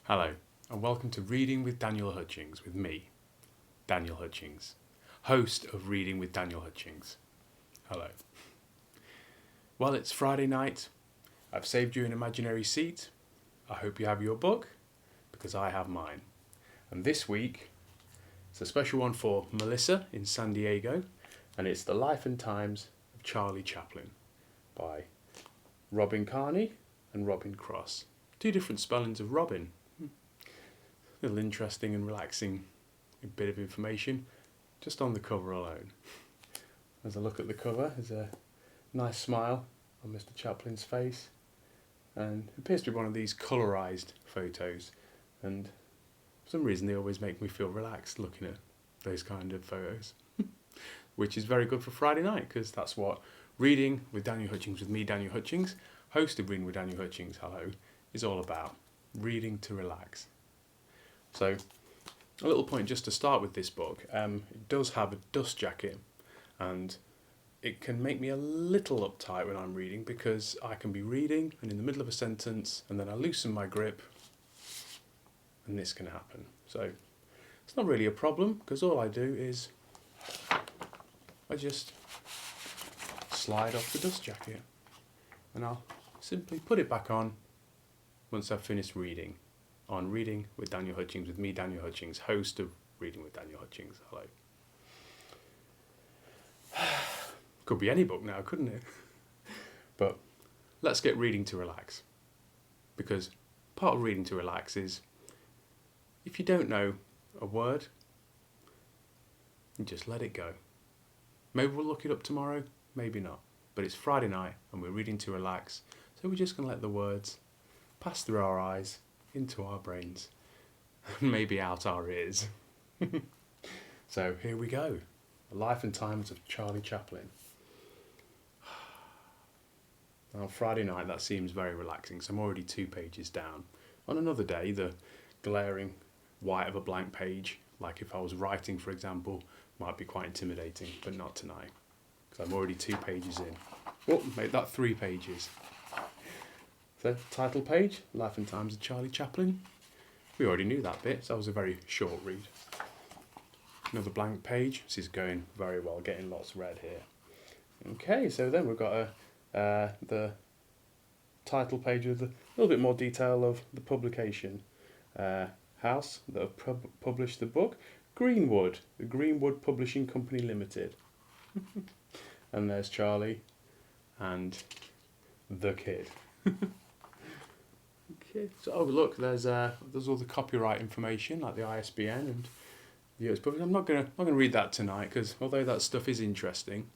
Hello, and welcome to Reading with Daniel Hutchings with me, Daniel Hutchings, host of Reading with Daniel Hutchings. Hello. Well, it's Friday night. I've saved you an imaginary seat. I hope you have your book, because I have mine. And this week, it's a special one for Melissa in San Diego, and it's The Life and Times of Charlie Chaplin by Robyn Karney and Robyn Cross. Two different spellings of Robyn. A little interesting and relaxing bit of information just on the cover alone. As I look at the cover, there's a nice smile on Mr. Chaplin's face, and it appears to be one of these colourised photos, and for some reason they always make me feel relaxed looking at those kind of photos, which is very good for Friday night, because that's what Reading with Daniel Hutchings with me, Daniel Hutchings, host of Reading with Daniel Hutchings, hello, is all about. Reading to relax. So, a little point just to start with this book. It does have a dust jacket, and it can make me a little uptight when I'm reading, because I can be reading and in the middle of a sentence and then I loosen my grip and this can happen. So it's not really a problem, because all I do is I just slide off the dust jacket and I'll simply put it back on once I've finished reading. On Reading with Daniel Hutchings with me, Daniel Hutchings, host of Reading with Daniel Hutchings. Hello. Could be any book now, couldn't it? But let's get reading to relax. Because part of reading to relax is, if you don't know a word, you just let it go. Maybe we'll look it up tomorrow, maybe not. But it's Friday night and we're reading to relax, so we're just going to let the words pass through our eyes, into our brains, and maybe out our ears. So here we go. The Life and Times of Charlie Chaplin. On Friday night that seems very relaxing, so I'm already 2 pages down. On another day, the glaring white of a blank page, like if I was writing for example, might be quite intimidating, but not tonight, because I'm already 2 pages in. Oh, make that 3 pages. The title page, Life and Times of Charlie Chaplin. We already knew that bit, so that was a very short read. Another blank page. This is going very well, getting lots read here. Okay, so then we've got the title page with a little bit more detail of the publication house that have published the book. Greenwood, the Greenwood Publishing Company Limited. And there's Charlie and the kid. Okay. So, oh look, there's all the copyright information, like the ISBN and the US publishing. I'm not gonna read that tonight, because although that stuff is interesting,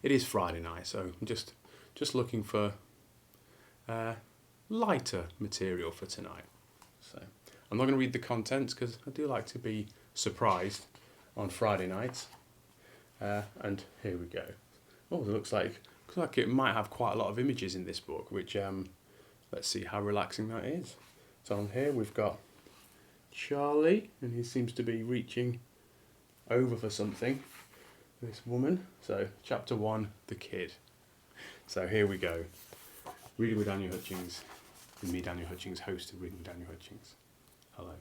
it is Friday night, so I'm just looking for lighter material for tonight. So I'm not going to read the contents, because I do like to be surprised on Friday nights. And here we go. Oh, it looks like it might have quite a lot of images in this book, which let's see how relaxing that is. So on here we've got Charlie, and he seems to be reaching over for something, this woman. So chapter 1, the kid. So here we go. Reading with Daniel Hutchings, with me, Daniel Hutchings, host of Reading with Daniel Hutchings. Hello.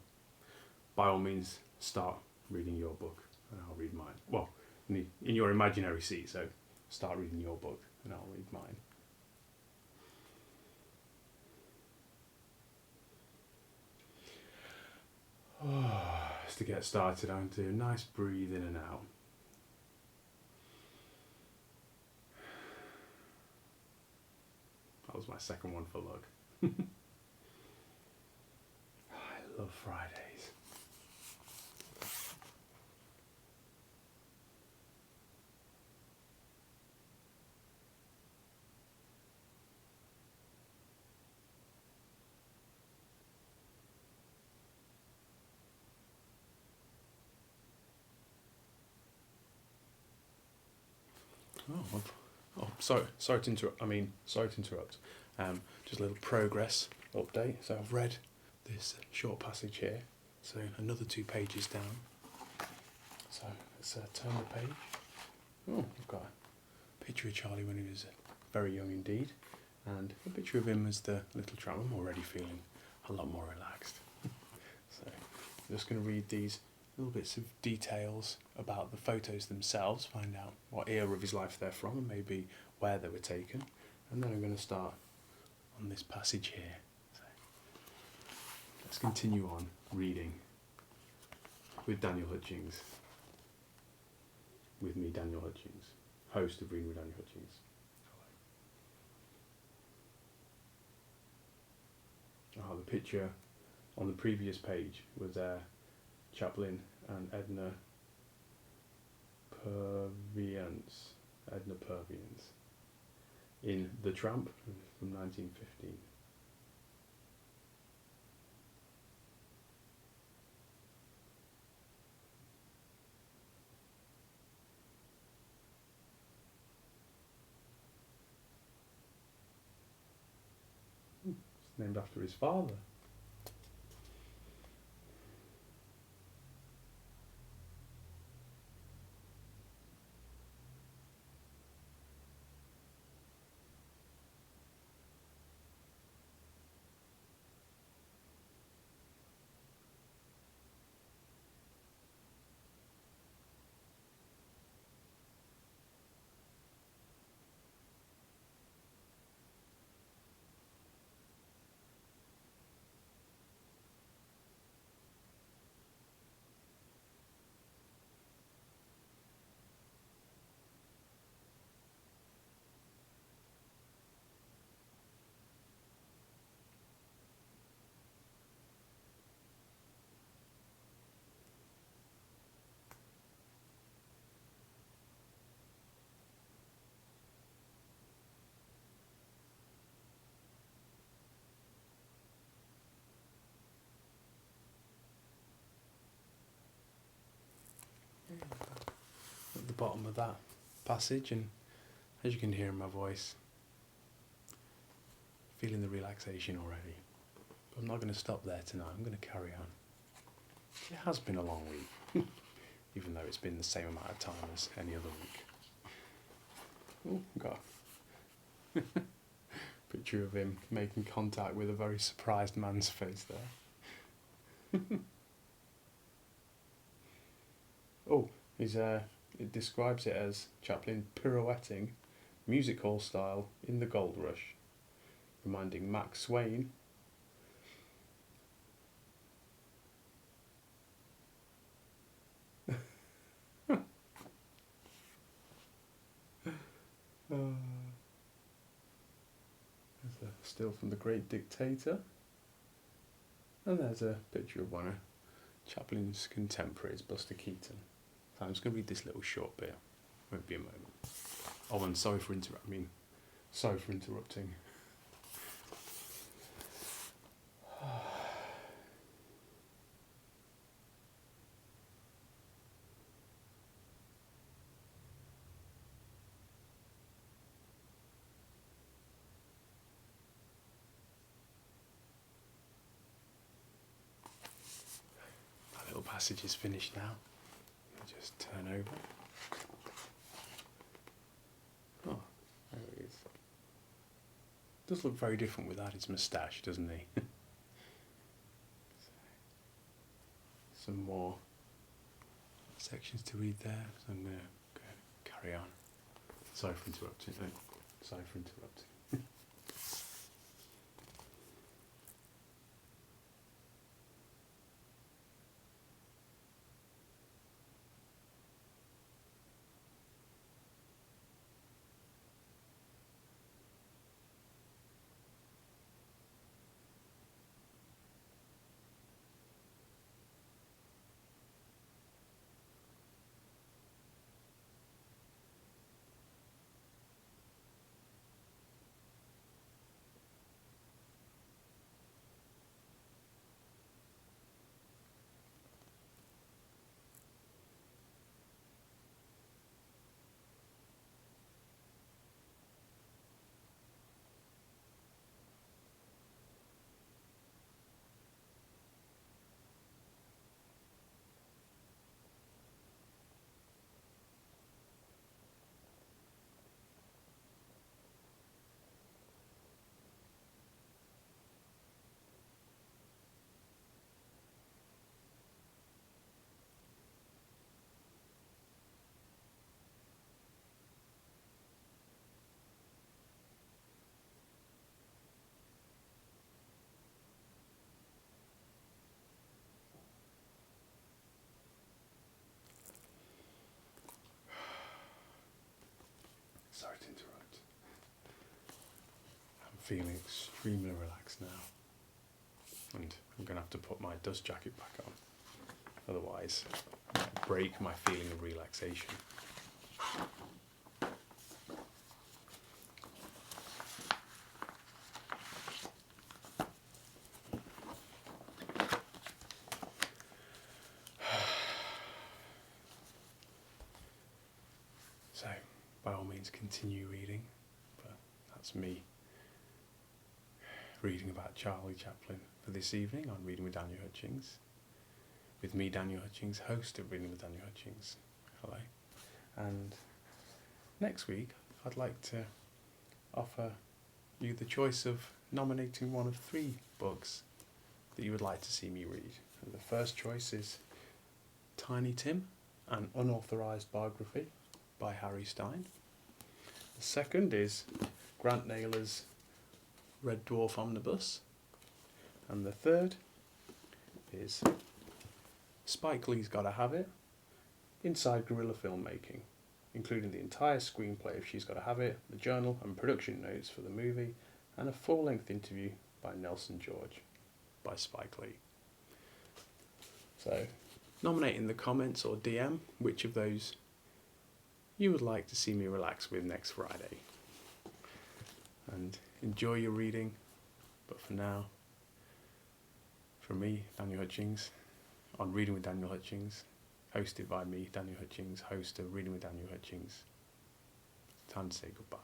By all means, start reading your book and I'll read mine. Well, in your imaginary seat, so start reading your book and I'll read mine. Oh, just to get started, I'm going to do a nice breathe in and out. That was my second one for luck. I love Fridays. Sorry to interrupt. Just a little progress update. So I've read this short passage here. So another 2 pages down. So let's turn the page. Oh, I've got a picture of Charlie when he was very young indeed, and a picture of him as the little tramp. I'm already feeling a lot more relaxed. I'm just going to read these little bits of details about the photos themselves, find out what era of his life they're from and maybe where they were taken, and then I'm going to start on this passage here. So let's continue on reading with Daniel Hutchings. With me, Daniel Hutchings, host of Reading with Daniel Hutchings. Hello. The picture on the previous page was Chaplin and Edna Purviance in The Tramp from 1915. It's named after his father. At the bottom of that passage, and as you can hear in my voice, feeling the relaxation already. But I'm not going to stop there tonight, I'm going to carry on. It has been a long week, even though it's been the same amount of time as any other week. Oh, got a picture of him making contact with a very surprised man's face there. Oh, it describes it as Chaplin pirouetting, music hall style, in the gold rush, reminding Max Swain there's a still from The Great Dictator, and there's a picture of one of Chaplin's contemporaries, Buster Keaton. So I'm just going to read this little short bit. Won't be a moment. Oh, and sorry for interrupting. That little passage is finished now. I'll just turn over. Oh, there he is. Does look very different without his moustache, doesn't he? Some more sections to read there, so I'm going to carry on. Sorry for interrupting. feeling extremely relaxed now. And I'm going to have to put my dust jacket back on. Otherwise, I might break my feeling of relaxation. So, by all means, continue reading. But that's me reading about Charlie Chaplin for this evening on Reading with Daniel Hutchings. With me, Daniel Hutchings, host of Reading with Daniel Hutchings. Hello. And next week, I'd like to offer you the choice of nominating one of 3 books that you would like to see me read. And the first choice is Tiny Tim, an unauthorised biography by Harry Stein. The second is Grant Naylor's Red Dwarf Omnibus. And the third is Spike Lee's Gotta Have It, Inside Guerrilla Filmmaking, including the entire screenplay of She's Gotta Have It, the journal and production notes for the movie, and a full-length interview by Nelson George by Spike Lee. So, nominate in the comments or DM which of those you would like to see me relax with next Friday. And enjoy your reading. But for now, from me, Daniel Hutchings, on Reading with Daniel Hutchings, hosted by me, Daniel Hutchings, host of Reading with Daniel Hutchings, it's time to say goodbye.